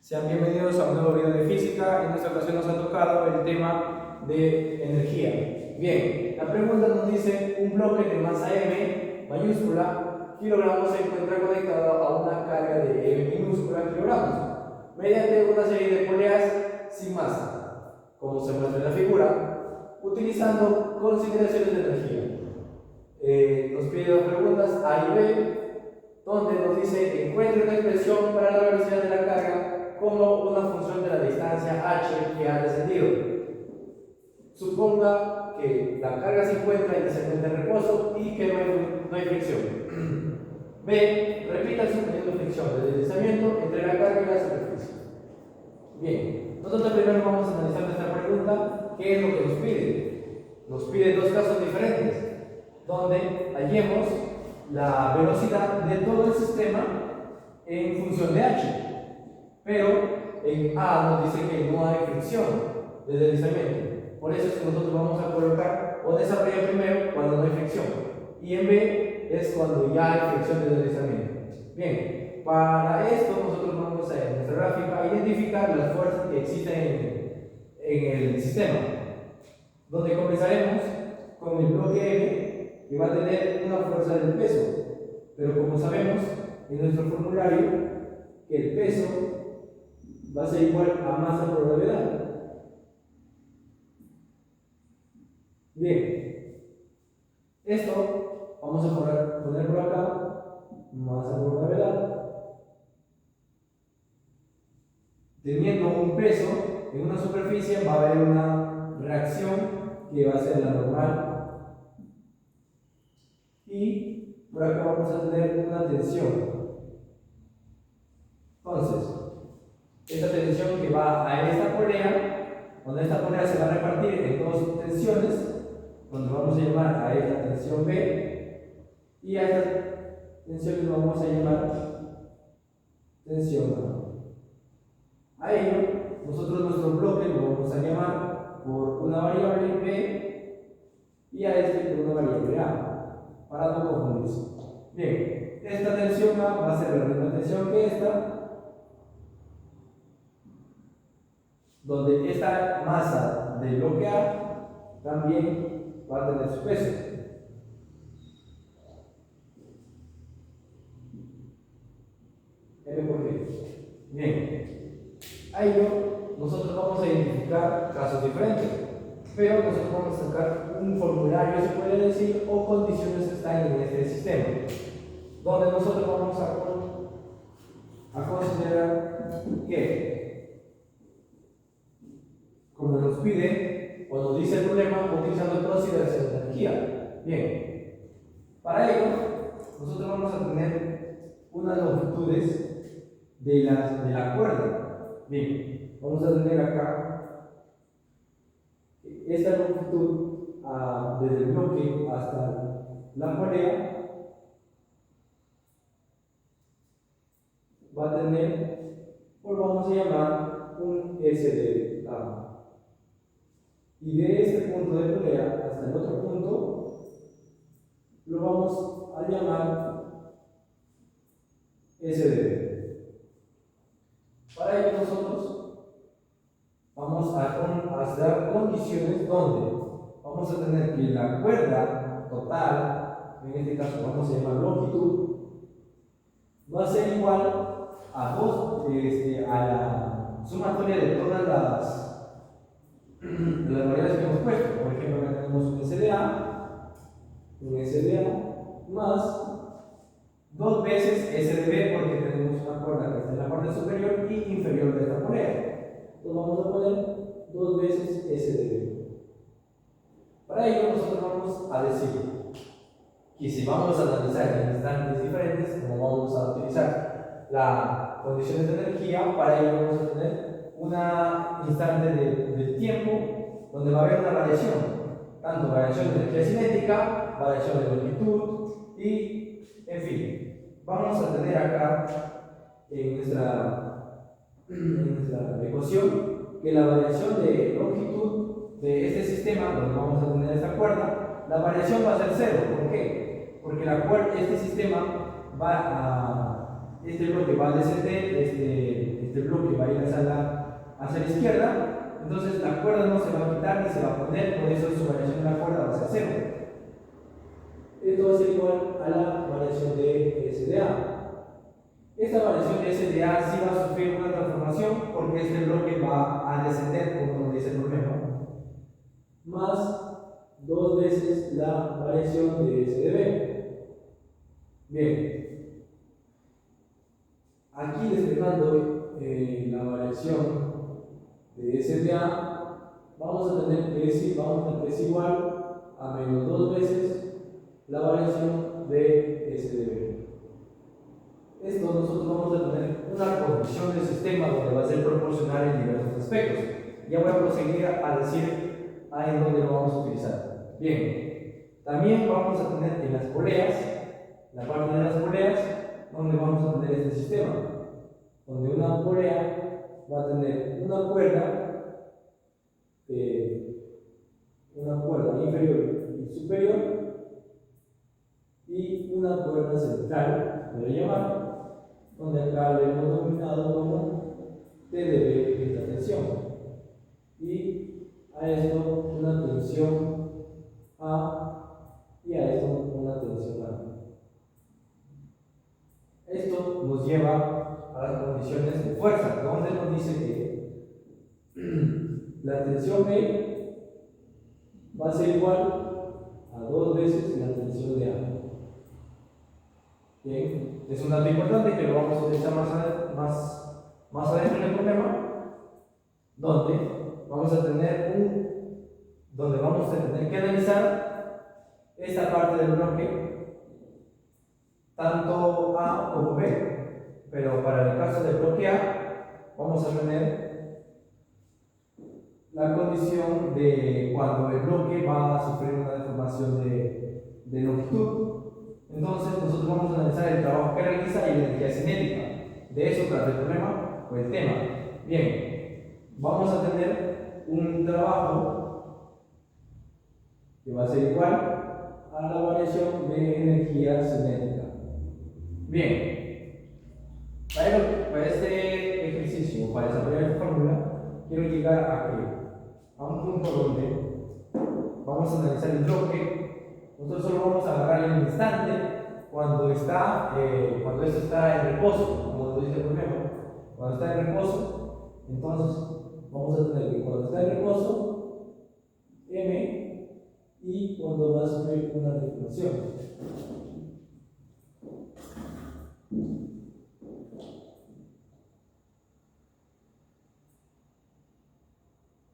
Sean bienvenidos a un nuevo video de física. En esta ocasión nos ha tocado el tema de energía. Bien, la pregunta nos dice: un bloque de masa M mayúscula kilogramos se encuentra conectado a una carga de M minúscula kilogramos mediante una serie de poleas sin masa, como se muestra en la figura, utilizando consideraciones de energía. Nos pide dos preguntas A y B, donde nos dice: encuentre una expresión para la velocidad de la carga como una función de la distancia h que ha descendido. Suponga que la carga se encuentra inicialmente en reposo y que no hay fricción. B. Repita el suponiendo fricción de deslizamiento entre la carga y la superficie. Bien, nosotros primero vamos a analizar esta pregunta. ¿Qué es lo que nos pide? Nos pide dos casos diferentes, donde hallemos la velocidad de todo el sistema en función de h. Pero en A nos dice que no hay fricción de deslizamiento. Por eso es que nosotros vamos a colocar o desarrollar primero cuando no hay fricción. Y en B es cuando ya hay fricción de deslizamiento. Bien, para esto nosotros vamos a, en nuestra gráfica, identificar las fuerzas que existen en el sistema. Donde comenzaremos con el bloque M, que va a tener una fuerza del peso. Pero como sabemos en nuestro formulario que el peso va a ser igual a masa por gravedad. Bien, esto vamos a poner por acá masa por gravedad. Teniendo un peso en una superficie, va a haber una reacción que va a ser la normal, y por acá vamos a tener una tensión. Entonces, esta tensión que va a esta polea, donde esta polea se va a repartir en dos tensiones, donde vamos a llamar a esta tensión B, y a esta tensión que vamos a llamar tensión A. A ello, nosotros nuestro bloque lo vamos a llamar por una variable B y a este por una variable A, para no confundirse. Bien, esta tensión A va a ser la misma tensión que esta, donde esta masa del bloque A también va a tener su peso. M por G. Bien, a ello nosotros vamos a identificar casos diferentes, pero nosotros vamos a sacar un formulario, se puede decir, o condiciones que están en este sistema, donde nosotros vamos a considerar que, como nos pide o nos dice el problema, utilizando consideración de energía. Bien, para ello nosotros vamos a tener unas longitudes de la cuerda. Bien, vamos a tener acá esta longitud desde el bloque hasta la polea va a tener, pues vamos a llamar un SD A. Y de este punto de polea hasta el otro punto lo vamos a llamar SDB. Para ello nosotros vamos a dar condiciones donde vamos a tener que la cuerda total, en este caso vamos a llamar longitud, va a ser igual a la sumatoria de todas las variables que hemos puesto. Por ejemplo, acá tenemos un SDA más dos veces SDB, porque tenemos una cuerda que está en la parte superior y inferior de esta polea. Entonces vamos a poner dos veces SDB. Para ello nosotros vamos a decir que si vamos a analizar en instantes diferentes, como vamos a utilizar las condiciones de energía, para ello vamos a tener una instante del tiempo donde va a haber una variación, tanto variación de energía cinética, variación de longitud y, en fin, vamos a tener acá en nuestra ecuación que la variación de longitud de este sistema, donde vamos a tener esta cuerda, la variación va a ser cero. ¿Por qué? Porque este sistema este bloque va a descender, este bloque va a ir hacia la izquierda, entonces la cuerda no se va a quitar ni se va a poner, por eso su variación de la cuerda va a ser 0. Esto va a ser igual a la variación de SDA. Esta variación de SDA sí va a sufrir una transformación porque este bloque va a descender, como nos dice el problema, más 2 veces la variación de SDB. Bien, aquí despejando la variación de SDA, vamos a tener que es igual a menos 2 veces la variación de SDB. Esto nosotros vamos a tener una condición del sistema donde va a ser proporcional en diversos aspectos. Ya voy a proseguir a decir en dónde lo vamos a utilizar. Bien, también vamos a tener en las poleas, la parte de las poleas, donde vamos a tener este sistema, donde una polea va a tener una cuerda inferior y superior y una cuerda central, voy a llamar, donde acá lo hemos denominado como TDB, esta tensión, y a esto una tensión A y a esto una tensión A. Esto nos lleva a las condiciones de fuerza, donde nos dice que la tensión B va a ser igual a 2 veces la tensión de A. Bien, es un dato importante que lo vamos a utilizar más adentro en el problema, donde vamos a tener que analizar esta parte del bloque, tanto A como B, pero para el caso del bloque A vamos a tener la condición de cuando el bloque va a sufrir una deformación de longitud. Entonces nosotros vamos a analizar el trabajo que realiza y la energía cinética. De eso trata el problema o el tema. Bien, vamos a tener un trabajo que va a ser igual a la variación de energía cinética. Bien, para este ejercicio, para desarrollar esta fórmula, quiero llegar a un punto donde vamos a analizar el bloque. Nosotros solo vamos a agarrar el instante cuando esto está en reposo, como nos dice el problema. Cuando está en reposo, entonces vamos a tener que cuando está en reposo, M, y cuando va a sufrir una deformación.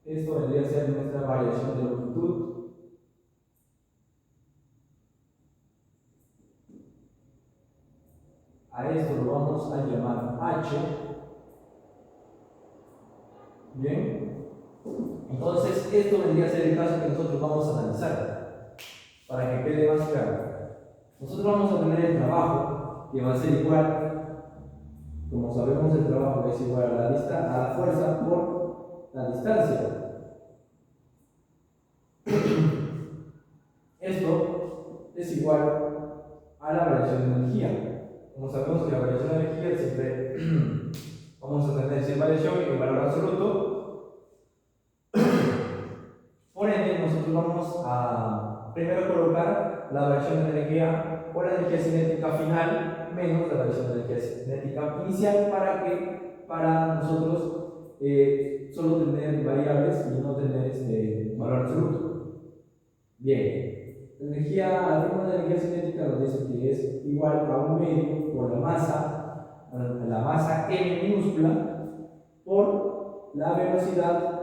Esto vendría a ser nuestra variación de longitud. A esto lo vamos a llamar H. Bien, entonces esto vendría a ser el caso que nosotros vamos a analizar para que quede más claro. Nosotros vamos a tener el trabajo que va a ser igual, como sabemos, el trabajo es igual a la fuerza por la distancia. Esto es igual a la variación de energía. Como sabemos que la variación de energía siempre vamos a tener esa variación en valor absoluto. Por ende, nosotros vamos a primero colocar la variación de energía o la energía cinética final menos la variación de energía cinética inicial para nosotros solo tener variables y no tener valor absoluto. Bien. La fórmula de energía cinética nos dice que es igual a 1 medio por la masa m minúscula por la velocidad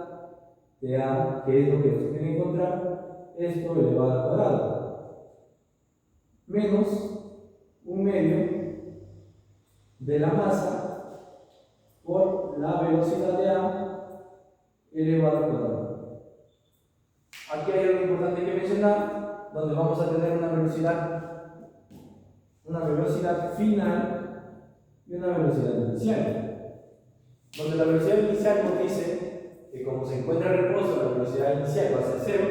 de A, que es lo que nos tiene que encontrar, esto elevado al cuadrado, menos 1 medio de la masa por la velocidad de A elevado al cuadrado. Aquí hay algo importante que mencionar, donde vamos a tener una velocidad final y una velocidad inicial. Donde la velocidad inicial nos dice que como se encuentra en reposo, la velocidad inicial va a ser 0,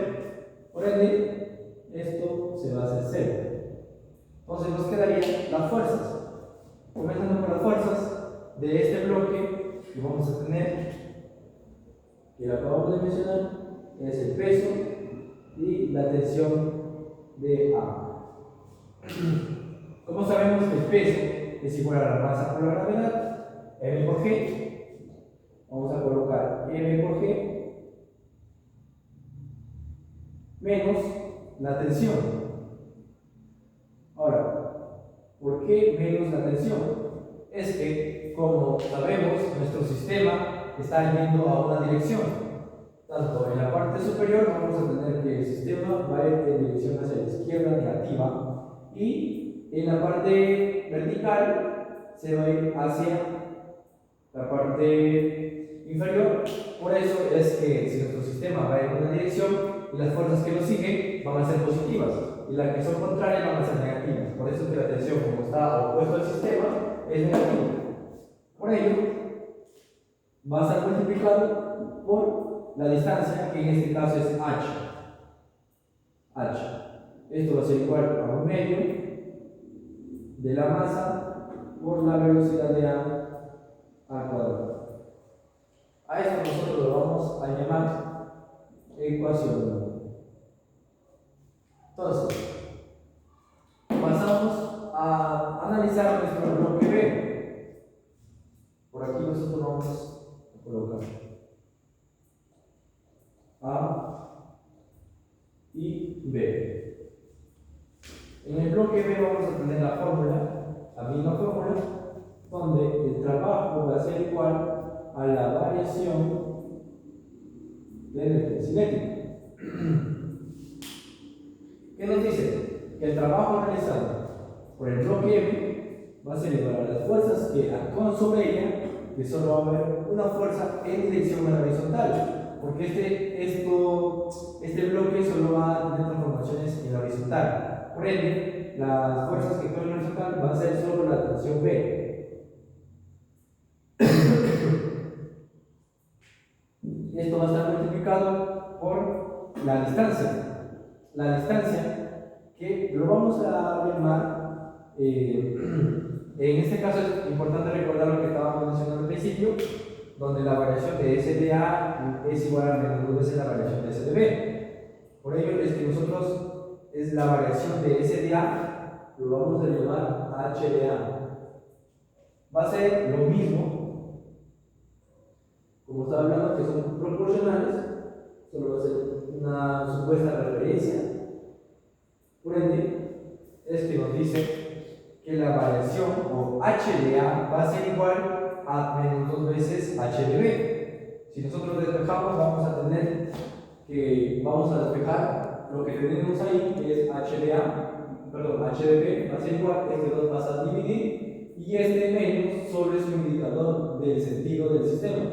por ende, esto se va a hacer 0. Entonces nos quedarían las fuerzas. Comenzando con las fuerzas de este bloque, que vamos a tener, que lo acabamos de mencionar, es el peso y la tensión de A. Como sabemos que el peso es igual a la masa por la gravedad, M por G, vamos a colocar M por G menos la tensión. Ahora, ¿por qué menos la tensión? Es que, como sabemos, nuestro sistema está yendo a una dirección. Tanto en la parte superior vamos a tener que el sistema va a ir en dirección hacia la izquierda negativa y en la parte vertical se va a ir hacia la parte inferior. Por eso es que si nuestro sistema va en una dirección y las fuerzas que lo siguen van a ser positivas y las que son contrarias van a ser negativas. Por eso es que la tensión, como está opuesto al sistema, es negativa. Por ello, va a estar multiplicado por la distancia, que en este caso es h. Esto va a ser igual a 1/2 de la masa por la velocidad de a al cuadrado. A esto nosotros lo vamos a llamar ecuación 1. Entonces, pasamos a analizar nuestro bloque B. Por aquí nosotros vamos a colocar A y B. En el bloque B vamos a tener la fórmula, la misma fórmula, donde el trabajo va a ser igual a la variación de energía cinética. ¿Qué nos dice? Que el trabajo realizado por el bloque M va a ser igual a las fuerzas que actúan sobre ella, que solo va a haber una fuerza en dirección a la horizontal, porque este bloque solo va a tener transformaciones en la horizontal. Por ende, las fuerzas que actúan en la horizontal va a ser solo la tensión B. Esto va a estar multiplicado por la distancia. La distancia que lo vamos a llamar, en este caso es importante recordar lo que estábamos mencionando al principio, donde la variación de S de A es igual a menos 2 veces la variación de S de B. Por ello es que nosotros es la variación de S de A, lo vamos a llamar H de A. Va a ser lo mismo, como estaba hablando, que son proporcionales, solo va a ser una supuesta referencia. Por ende, es que nos dice que la variación o H de A va a ser igual a menos 2 veces H de B. Si nosotros despejamos, vamos a tener que vamos a despejar lo que tenemos ahí, que es H de B va a ser igual, este 2 vas a dividir y este menos sobre su indicador del sentido del sistema.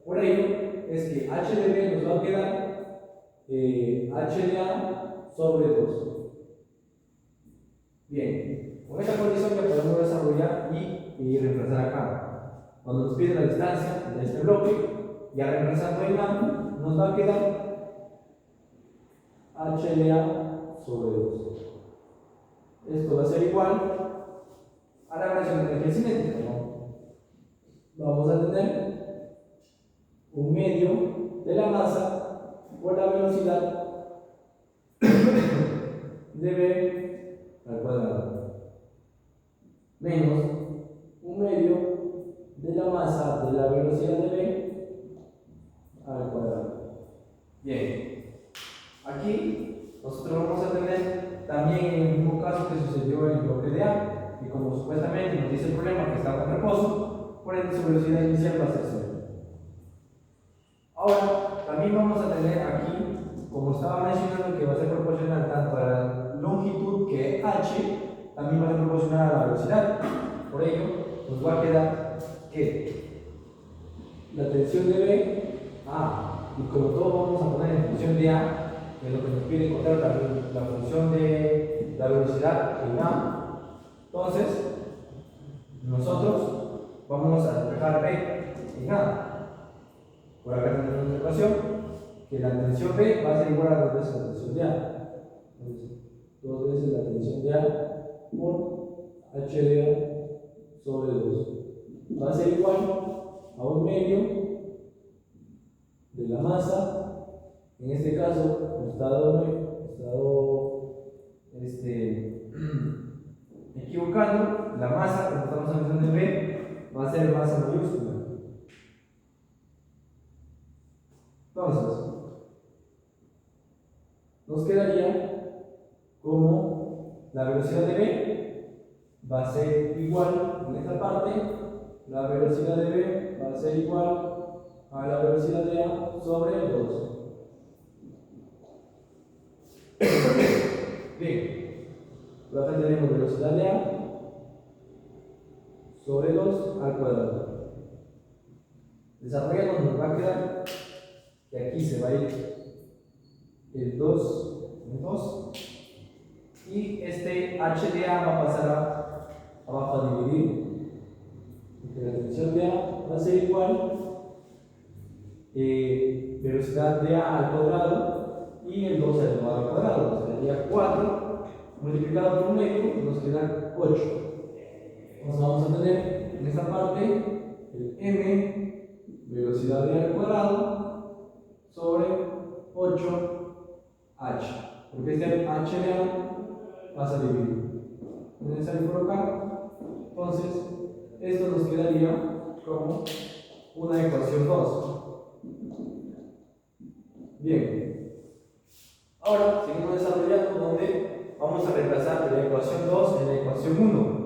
Por ello, es que H de B nos va a quedar H de A sobre 2. Bien, con esta condición ya podemos desarrollar y reemplazar acá. Cuando nos pide la distancia de este bloque, ya reemplazando en A, nos va a quedar H de A sobre 2. Esto va a ser igual a la variación de energía cinética, ¿no? Vamos a tener 1/2 de la masa por la velocidad de B al cuadrado, menos 1/2 de la masa de la velocidad de B al cuadrado. Bien, aquí nosotros vamos a tener también el mismo caso que sucedió en el bloque de A, que como supuestamente nos dice el problema que estaba en reposo, por ende su velocidad inicial va a ser 0. Ahora, también vamos a tener aquí, como estaba mencionando, que va a ser proporcional tanto a la longitud, que h, también va a ser proporcional a la velocidad. Por ello, nos va a quedar que la tensión de B, A, y como todo vamos a poner en función de A, que es lo que nos pide encontrar también la función de la velocidad en A. Entonces, nosotros vamos a despejar B en A. Por acá tenemos una ecuación que la tensión B va a ser igual a 2 veces la tensión de A. Entonces, 2 veces la tensión de A por H de A sobre 2. Va a ser igual a 1/2 medio de la masa, en este caso nos está dado equivocando, la masa, como estamos analizando en B, va a ser masa mayúscula. Entonces, nos quedaría como la velocidad de B va a ser igual en esta parte, la velocidad de B va a ser igual a la velocidad de A sobre 2. Bien, luego tenemos velocidad de A sobre 2 al cuadrado. Desarrollando nos va a quedar que aquí se va a ir el 2 en 2 y este h de A va a pasar abajo a dividir. La tensión de A va a ser igual velocidad de A al cuadrado y el 2 elevado al cuadrado. Nos quedaría 4 multiplicado por medio, nos queda 8. Entonces vamos a tener en esta parte el m velocidad de A al cuadrado sobre 8h. Porque este h de A pasa a dividir. No es necesario colocar. Entonces, esto nos quedaría como una ecuación 2. Bien, ahora seguimos desarrollando donde vamos a reemplazar la ecuación 2 en la ecuación 1.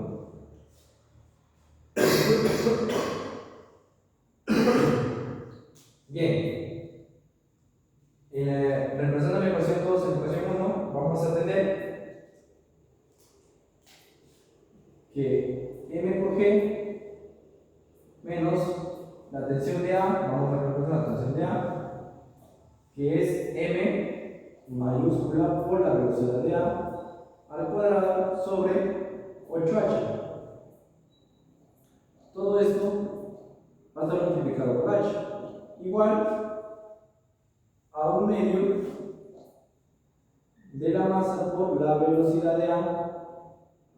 Bien, reemplazando la ecuación 2 en la ecuación 1, vamos a tener que m por g menos la tensión de A, vamos a reemplazar la tensión de A, que es m mayúscula por la velocidad de A al cuadrado sobre 8h. Todo esto va a estar multiplicado por h, igual a 1 medio de la masa por la velocidad de A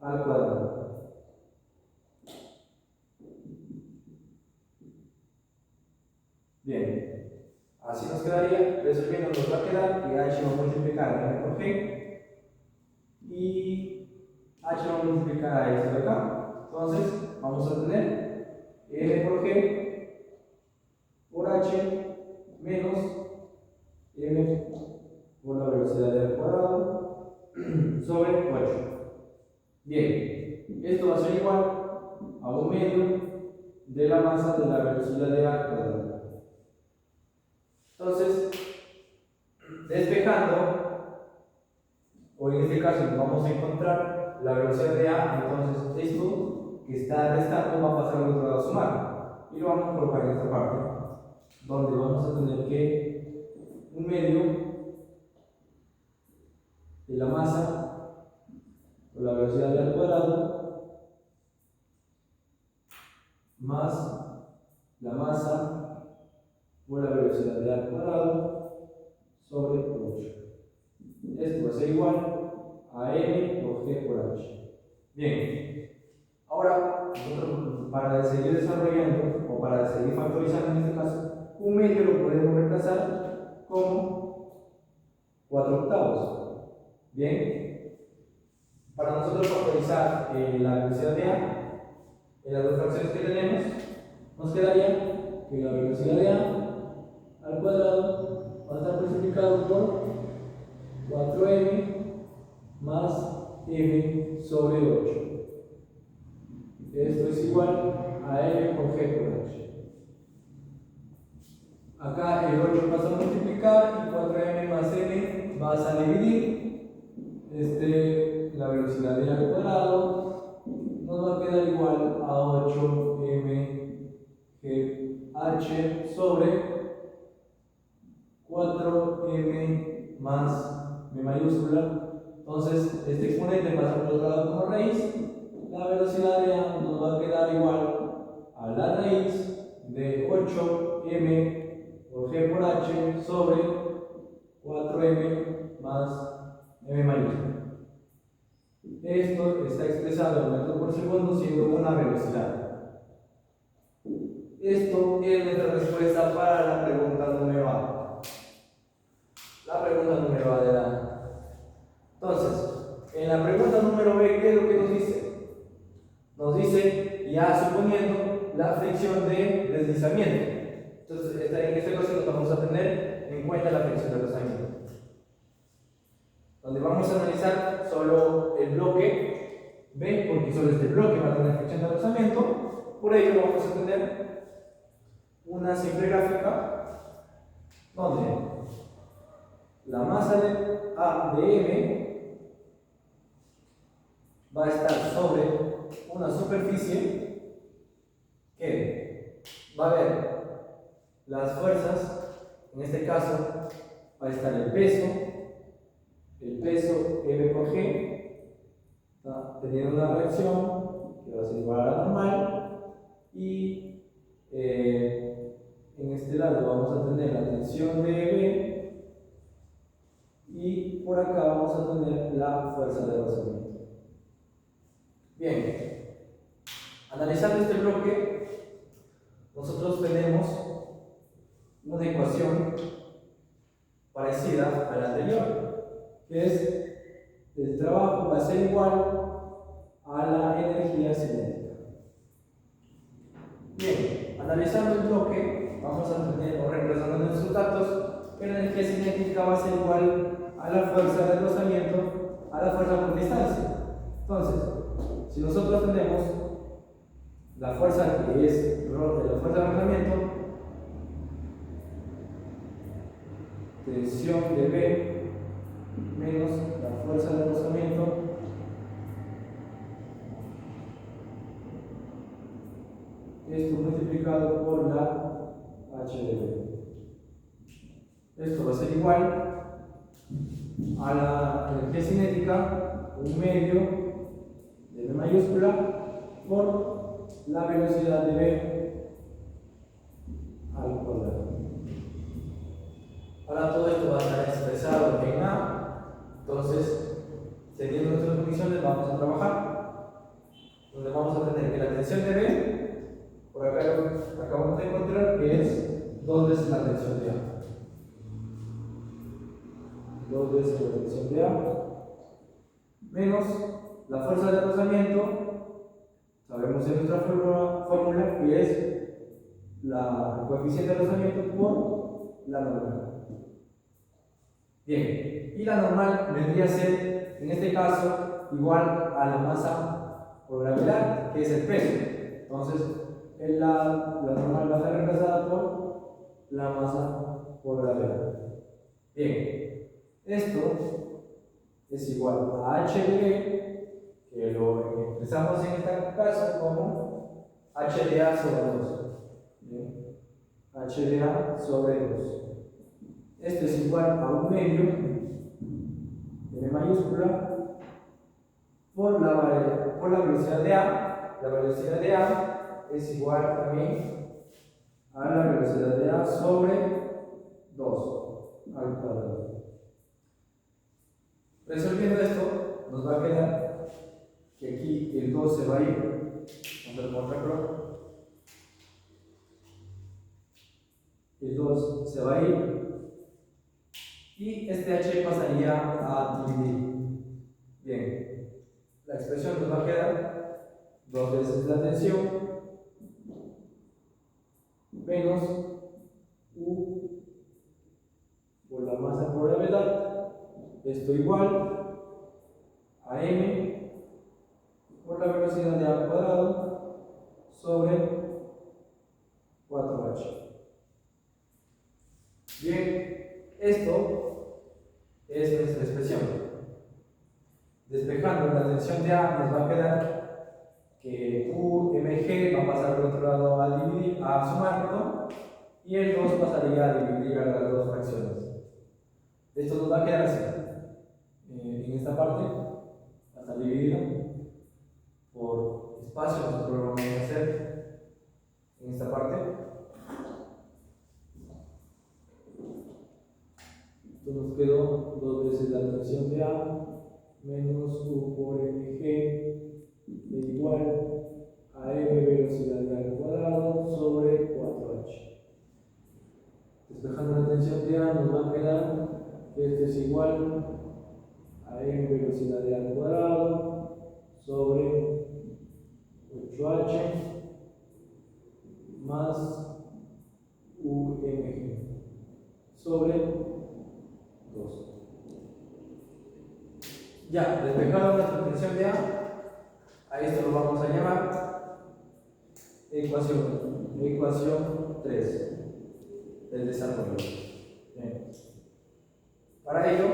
al cuadrado. Bien, así nos quedaría, resolviendo nos va a quedar que h va a multiplicar a m por g y h va a multiplicar a esto de acá. Entonces vamos a tener m por g por h menos m por la velocidad de A al cuadrado sobre 8. Bien, esto va a ser igual a 1 medio de la masa de la velocidad de A al cuadrado. Entonces, despejando, o en este caso vamos a encontrar la velocidad de A, entonces esto que está restando va a pasar al otro lado a sumar. Y lo vamos a colocar en esta parte, donde vamos a tener que 1 medio de la masa por la velocidad de A al cuadrado más la masa por la velocidad de A al cuadrado sobre 8. Esto va a ser igual a m por g por h. Bien, ahora nosotros para seguir desarrollando o para seguir factorizando en este caso, 1 medio lo podemos reemplazar como 4/8. Bien, para nosotros factorizar la velocidad de A en las dos fracciones que tenemos, nos quedaría que la velocidad de A al cuadrado va a estar multiplicado por 4m más m sobre 8. Esto es igual a m por g por h. Acá el 8 pasa a multiplicar y 4m más m vas a dividir. La velocidad de A al cuadrado nos va a quedar igual a 8m g h sobre 4m más m mayúscula. Entonces, este exponente pasa por otro lado como raíz. La velocidad de A nos va a quedar igual a la raíz de 8m por g por h sobre 4m más m mayúscula. Esto está expresado en metros por segundo siendo una velocidad. Esto es nuestra respuesta para la pregunta número A. La pregunta número A de la... Entonces, en la pregunta número B, ¿qué es lo que nos dice? Nos dice, ya suponiendo la fricción de deslizamiento. Entonces, en este caso nos vamos a tener en cuenta la fricción de deslizamiento. Donde vamos a analizar solo el bloque B, porque solo este bloque va a tener fricción de rozamiento. Por ello vamos a tener una simple gráfica donde la masa de A de M va a estar sobre una superficie que va a haber las fuerzas, en este caso va a estar el peso M por G, ¿está? Teniendo una reacción que va a ser igual a la normal, y en este lado vamos a tener la tensión de B, y por acá vamos a tener la fuerza de rozamiento. Bien, analizando este bloque, nosotros tenemos una ecuación parecida a la anterior, que es el trabajo va a ser igual a la energía cinética. Bien, analizando el bloque, vamos a tener, o reemplazando nuestros datos, que la energía cinética va a ser igual a la fuerza de rozamiento a la fuerza por distancia. Entonces, si nosotros tenemos la fuerza que es la fuerza de rozamiento, tensión de B menos la fuerza de rozamiento esto multiplicado por la H de B. Esto va a ser igual a la energía cinética, un medio de B mayúscula por la velocidad de B al cuadrado. Ahora todo esto va a estar expresado en A. Entonces, teniendo nuestras condiciones, vamos a trabajar. Donde vamos a tener que la tensión de B, por acá acabamos de encontrar que es 2 veces la tensión de A. 2 veces la tensión de A menos la fuerza de rozamiento. Sabemos en nuestra fórmula que es el coeficiente de rozamiento por la normal. Bien, y la normal vendría a ser, en este caso, igual a la masa por gravedad, que es el peso. Entonces, la normal va a ser reemplazada por la masa por gravedad. Bien, esto es igual a h de B, que lo expresamos en este caso como h de A sobre 2. Bien, h de A sobre 2. Esto es igual a un medio M mayúscula por la velocidad de A. La velocidad de A es igual también a la velocidad de A sobre 2 al cuadrado. Resolviendo esto, nos va a quedar que aquí el 2 se va a ir. Vamos a poner otro. El 2 se va a ir. Y este h pasaría a dividir. Bien, la expresión nos va a quedar 2 veces la tensión menos U por la masa por gravedad, esto igual a M por la velocidad de A al cuadrado sobre 4H. Bien, esto es nuestra expresión. Despejando la tensión de A, nos va a quedar que UMG va a pasar por otro lado a sumar, ¿no? Y el 2 pasaría a dividir a las dos fracciones. Esto nos va a quedar así. En esta parte va a estar dividido por espacio. Nosotros lo vamos a hacer en esta parte. Esto nos quedó 2 veces la tensión de A menos U por MG de igual a M velocidad de A al cuadrado sobre despejando la tensión de A, nos va a quedar que este es igual a m velocidad de A al cuadrado sobre 8h más UMG sobre 2. Ya, despejado nuestra tensión de a esto lo vamos a llamar ecuación 3 del desarrollo. Bien. Para ello,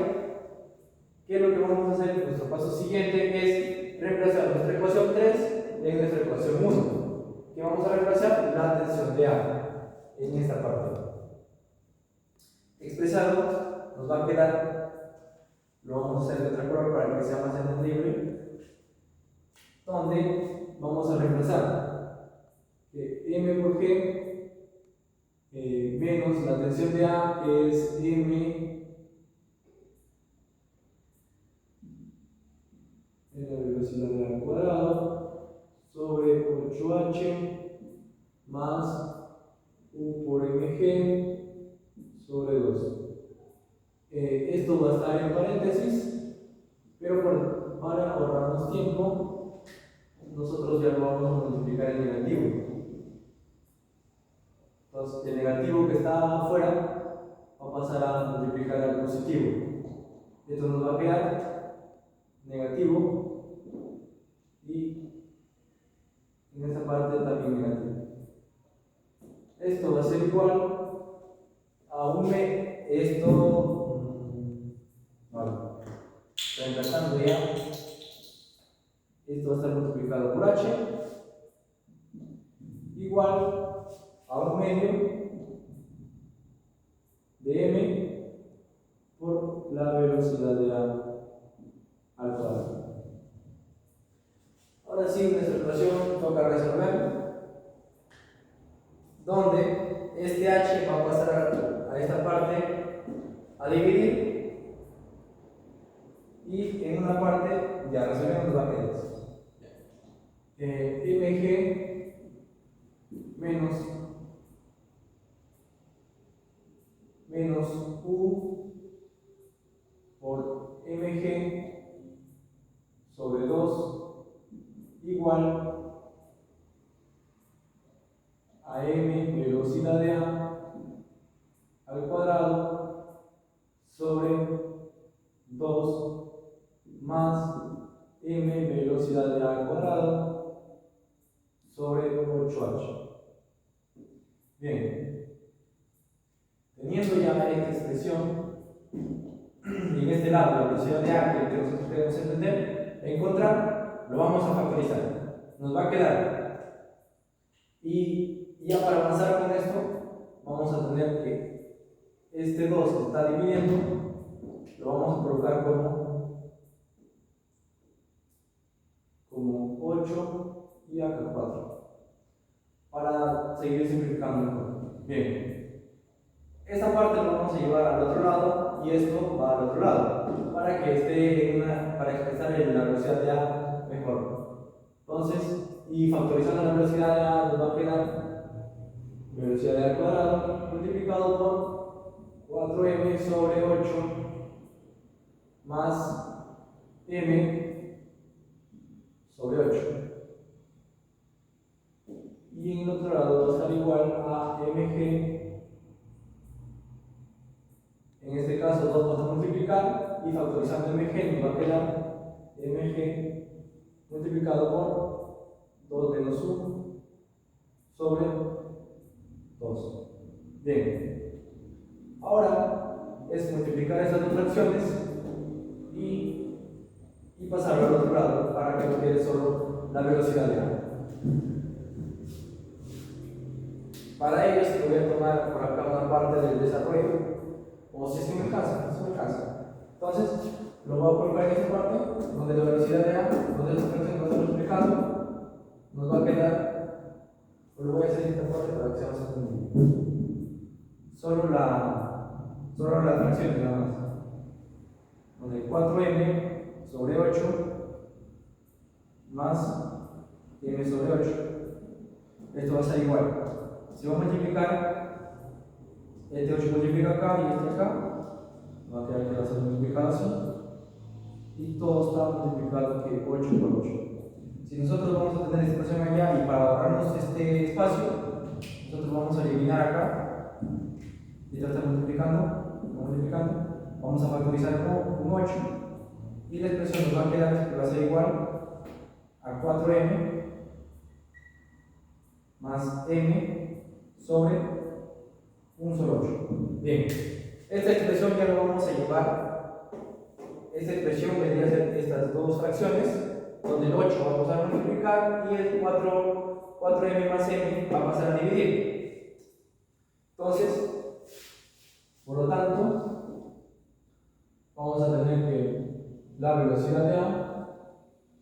¿qué es lo que vamos a hacer? Nuestro paso siguiente es reemplazar nuestra ecuación 3 en nuestra ecuación 1. ¿Qué vamos a reemplazar? La tensión de A en esta parte. Expresado nos va a quedar, lo vamos a hacer de otra color para que sea más entendible, donde vamos a reemplazar M por G menos la tensión de A, que es M en la velocidad de A al cuadrado sobre 8h más U por mg sobre 2. Esto va a estar en paréntesis, pero para ahorrarnos tiempo, nosotros ya lo vamos a multiplicar en negativo. Entonces, el negativo que está afuera va a pasar a multiplicar al positivo. Esto nos va a quedar negativo y en esta parte también negativo. Esto va a ser igual a un vale, reemplazando ya, esto va a estar multiplicado por h igual a 1/2 de m por la velocidad de a al cuadrado. Ahora sí, nuestra ecuación toca resolver, donde este h va a pasar a esta parte a dividir, y en una parte ya resolvemos los paquetes. mg menos u por mg sobre 2 igual a m velocidad de a al cuadrado sobre 2 más m velocidad de a al cuadrado sobre 8h. Bien, teniendo ya esta expresión y en este lado la velocidad de a que nosotros queremos entender, encontrar, lo vamos a factorizar. Nos va a quedar, y ya para avanzar con esto, vamos a tener que este 2 que está dividiendo, lo vamos a colocar como 8 y acá 4, para seguir simplificando mejor. Bien, esta parte lo vamos a llevar al otro lado y esto va al otro lado, para que esté para expresar la velocidad de a mejor. Entonces, y factorizando la velocidad de a, nos va a quedar velocidad de a al cuadrado multiplicado por 4m sobre 8 más m sobre 8. Y en el otro lado va a estar igual a mg. En este caso 2 vamos a multiplicar y factorizando mg nos va a quedar mg multiplicado por 2 menos 1 sobre 2. Bien, ahora es multiplicar estas dos fracciones y pasarlo al otro lado para que nos quede solo la velocidad de a. Para ello, si voy a tomar por acá una parte del desarrollo, o si es que me alcanza, eso me alcanza. Entonces, lo voy a colocar en esta parte, donde la velocidad de a, donde esta fracción va a estar multiplicando, nos va a quedar, lo voy a hacer en esta parte para que sea más entendible. Solo la fracción nada más. Donde 4m sobre 8 más m sobre 8. Esto va a ser igual. Si voy a multiplicar Este 8 multiplica acá y este acá. Va a quedar que va a ser multiplicado así. Y todo está multiplicado que 8 por 8. Si nosotros vamos a tener esta expresión allá y para ahorrarnos este espacio, nosotros vamos a eliminar acá. Y esto está multiplicando. Vamos a factorizar un 8. Y la expresión nos va a quedar que va a ser igual a 4m más m sobre un solo 8. Bien, esta expresión ya lo vamos a llevar. Esta expresión vendría a ser estas dos fracciones, donde el 8 va a pasar a multiplicar y el 4m más m va a pasar a dividir. Entonces, por lo tanto, vamos a tener que la velocidad de A,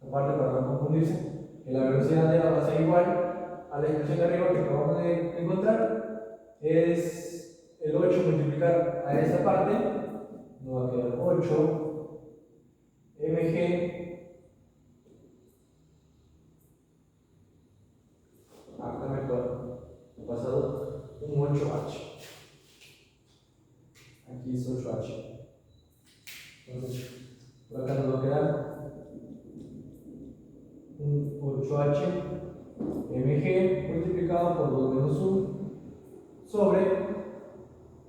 aparte para no confundirse, que la velocidad de A va a ser igual a la expresión de arriba que acabamos de encontrar, es el 8 multiplicar a esta parte, nos va a quedar 8 mg acá me he pasado un 8h, aquí es 8h. Entonces, por acá nos va a quedar un 8h mg multiplicado por 2 menos 1 sobre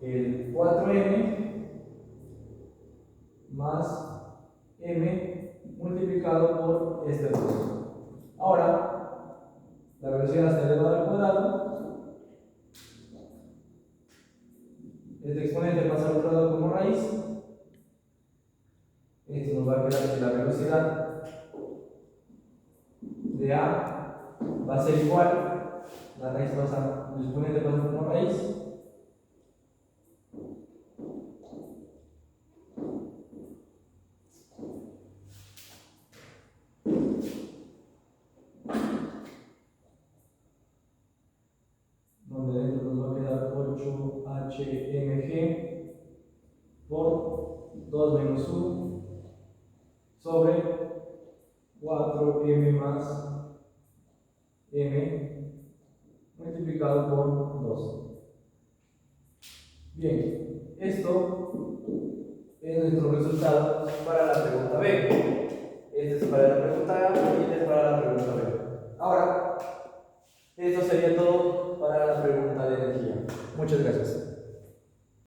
el 4m más m multiplicado por este 2. Ahora, la velocidad está elevada al cuadrado. Este exponente pasa al otro lado como raíz. Esto nos va a quedar que la velocidad de A va a ser igual, la raíz pasa, el exponente pasa como raíz, donde dentro nos va a quedar 8hmg por 2 menos 1 sobre 4m más m multiplicado por 2. Bien, esto es nuestro resultado para la pregunta B. Este es para la pregunta A y este es para la pregunta B. Ahora, esto sería todo para la pregunta de energía. Muchas gracias.